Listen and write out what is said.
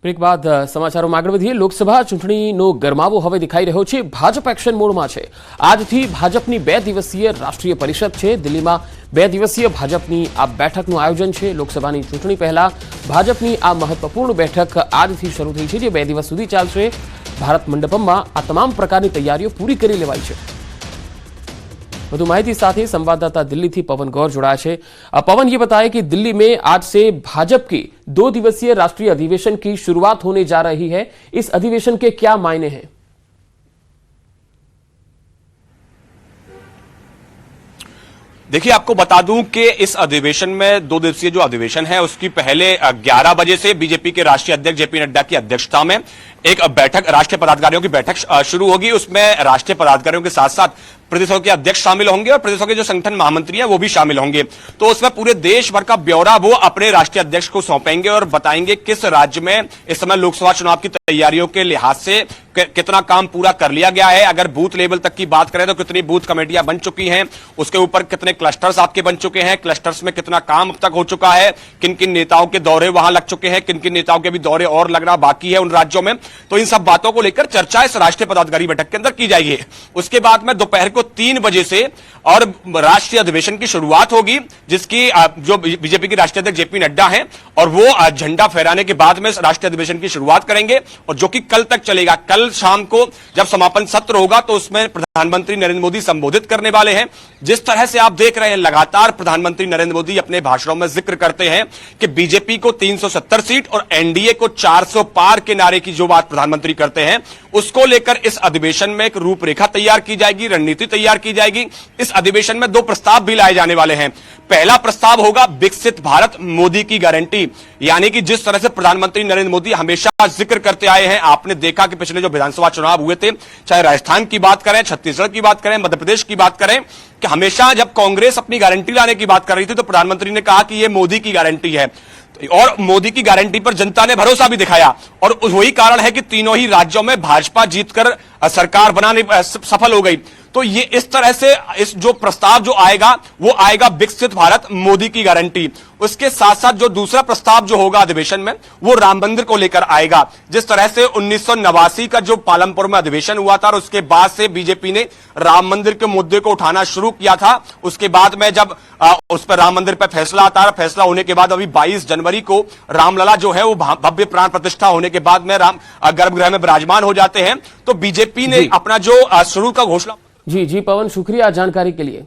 Break બાદ સમાચારોમાં આગળ વધીએ। લોકસભા ચૂંટણીનો ગરમાવો હવે દેખાઈ રહ્યો છે। ભાજપ એક્શન મોડમાં છે। આજથી ભાજપની 2 દિવસીય રાષ્ટ્રીય પરિષદ છે। દિલ્હીમાં 2 દિવસીય ભાજપની આ બેઠકનું આયોજન છે। લોકસભાની ચૂંટણી પહેલા ભાજપની આ મહત્વપૂર્ણ બેઠક આજથી શરૂ થઈ છે, જે 2 દિવસ સુધી ચાલશે। ભારત મંડપમમાં આ તમામ પ્રકારની તૈયારીઓ પૂરી કરી લેવાઈ છે। વધુ माहिती साथ ही संवाददाता दिल्ली थी पवन गौर जुड़ा है। पवन, ये बताया कि दिल्ली में आज से भाजपा की 2 दिवसीय राष्ट्रीय अधिवेशन की शुरुआत होने जा रही है। इस अधिवेशन के क्या मायने हैं? देखिए, आपको बता दूं कि इस अधिवेशन में 2 दिवसीय जो अधिवेशन है उसकी पहले 11 बजे से बीजेपी के राष्ट्रीय अध्यक्ष जेपी नड्डा की अध्यक्षता में एक बैठक, राष्ट्रीय पदाधिकारियों की बैठक शुरू होगी। उसमें राष्ट्रीय पदाधिकारियों के साथ साथ प्रदेशों के अध्यक्ष शामिल होंगे और प्रदेशों के जो संगठन महामंत्री हैं वो भी शामिल होंगे। तो उसमें पूरे देश भर का ब्यौरा वो अपने राष्ट्रीय अध्यक्ष को सौंपेंगे और बताएंगे किस राज्य में इस समय लोकसभा चुनाव की तैयारियों के लिहाज से कितना काम पूरा कर लिया गया है। अगर बूथ लेवल तक की बात करें तो कितनी बूथ कमेटियां बन चुकी हैं, उसके ऊपर कितने क्लस्टर्स आपके बन चुके हैं, क्लस्टर्स में कितना काम अब तक हो चुका है, किन किन नेताओं के दौरे वहां लग चुके हैं, किन किन नेताओं के भी दौरे और लगना बाकी है उन राज्यों में। तो इन सब बातों को लेकर चर्चा इस राष्ट्रीय पदाधिकारी बैठक के अंदर की जाएगी। उसके बाद में दोपहर को 3 बजे से और राष्ट्रीय अधिवेशन की शुरुआत होगी, जिसकी जो बीजेपी के राष्ट्रीय अध्यक्ष जेपी नड्डा हैं और वो झंडा फहराने के बाद में राष्ट्रीय अधिवेशन की शुरुआत करेंगे और जो कि कल तक चलेगा। कल शाम को जब समापन सत्र होगा तो उसमें प्रधानमंत्री नरेंद्र मोदी संबोधित करने वाले हैं। जिस तरह से आप देख रहे हैं, लगातार प्रधानमंत्री नरेंद्र मोदी अपने भाषणों में जिक्र करते हैं कि बीजेपी को 370 सीट और एनडीए को 400 पार के नारे की जो बात प्रधानमंत्री करते हैं, उसको लेकर इस अधिवेशन में एक रूपरेखा तैयार की जाएगी, रणनीति तैयार की जाएगी। इस अधिवेशन में 2 प्रस्ताव भी लाए जाने वाले हैं। पहला प्रस्ताव होगा विकसित भारत मोदी की गारंटी, यानी कि जिस तरह से प्रधानमंत्री नरेंद्र मोदी हमेशा जिक्र करते आए हैं। आपने देखा कि पिछले जो विधानसभा चुनाव हुए थे, चाहे राजस्थान की बात करें, छत्तीसगढ़ की बात करें, मध्य प्रदेश की बात करें, कि हमेशा जब कांग्रेस अपनी गारंटी लाने की बात कर रही थी तो प्रधानमंत्री ने कहा कि यह मोदी की गारंटी है और मोदी की गारंटी पर जनता ने भरोसा भी दिखाया। और वही कारण है कि तीनों ही राज्यों में भाजपा जीतकर सरकार बनाने सफल हो गई। तो ये इस तरह से इस जो प्रस्ताव जो आएगा वो आएगा विकसित भारत मोदी की गारंटी। उसके साथ साथ जो दूसरा प्रस्ताव जो होगा अधिवेशन में वो राम मंदिर को लेकर आएगा। जिस तरह से 1989 का जो पालमपुर में अधिवेशन हुआ था और उसके बाद से बीजेपी ने राम मंदिर के मुद्दे को उठाना शुरू किया था, उसके बाद में जब उस पर राम मंदिर पर फैसला आता है, फैसला होने के बाद अभी 22 जनवरी को रामलला जो है वो भव्य प्राण प्रतिष्ठा होने के बाद में राम गर्भगृह में विराजमान हो जाते हैं। तो बीजेपी ने अपना जो शुरू का घोषणा। जी पवन, शुक्रिया जानकारी के लिए।